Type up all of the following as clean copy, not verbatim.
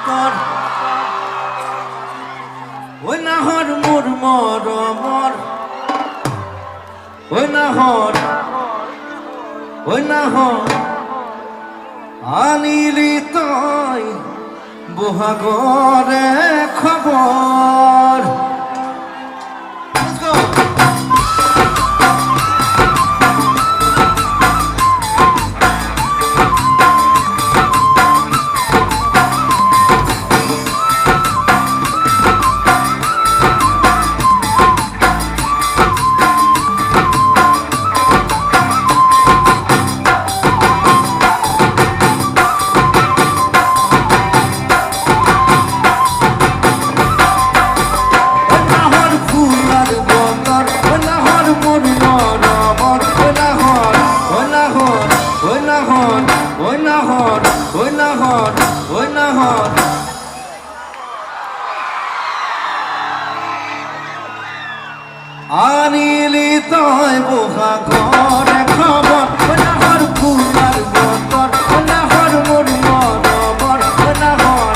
তোর ওই নাহর মোর মরমর ওই নাহর আনিলি তই বহাগরে খবর আনিলি তই বহা ঘরে খবর নাহর ফুলার বতর নাহর মোর মরমর নাহর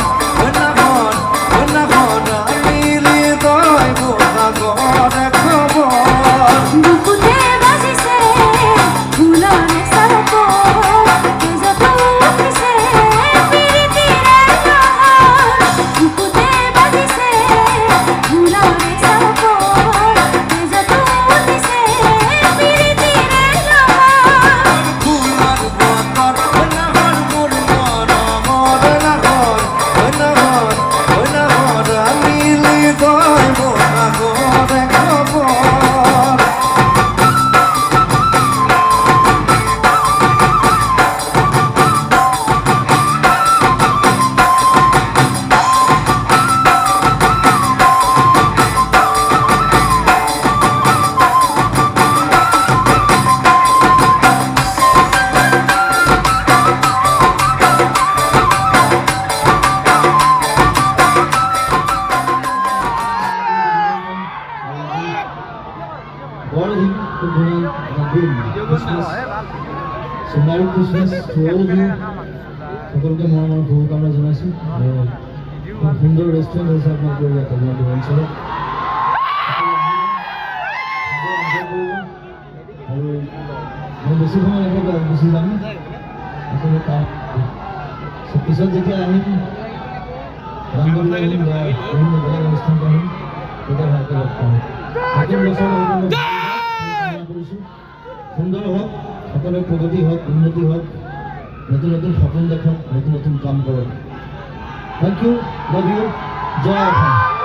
আনিলি তই বহা ঘরে খবর বুকুতে বাজিছে ফুলর সরপর যত উঠিছে পিরিতিরে নহর বুকুতে বাজিছে ফুলর সরপর যত উঠিছে পিরিতিরে নহর ফুলার বতর নাহর মোর মরমর নাহর আনিলি তই বহা ঘরে খবর So Merry Christmas to all of you. সকলকে মৰমৰ শুভকামনা জনাইছো আৰু খুব সুন্দৰ ৰেষ্টুৰেণ্ট হৈছে আপোনালোকৰ ইয়াত গুৱাহাটী অঞ্চলত আৰু মই বেছি সময় নাথাকোঁ গুচি যাম আপুনি তাত পিছত যেতিয়া আহিম ৰামগড়লৈ আহিম বা বিভিন্ন বেলেগ অনুষ্ঠানত আহিম তেতিয়া ভালকৈ লগ পাম নতুন বছৰ কৰিছোঁ সুন্দৰ হওক সকলোৰে প্ৰগতি হওক উন্নতি হওক নতুন নতুন সপোন দেখক নতুন নতুন কাম কৰক থেংক ইউ লাভ ইউ জয় অসম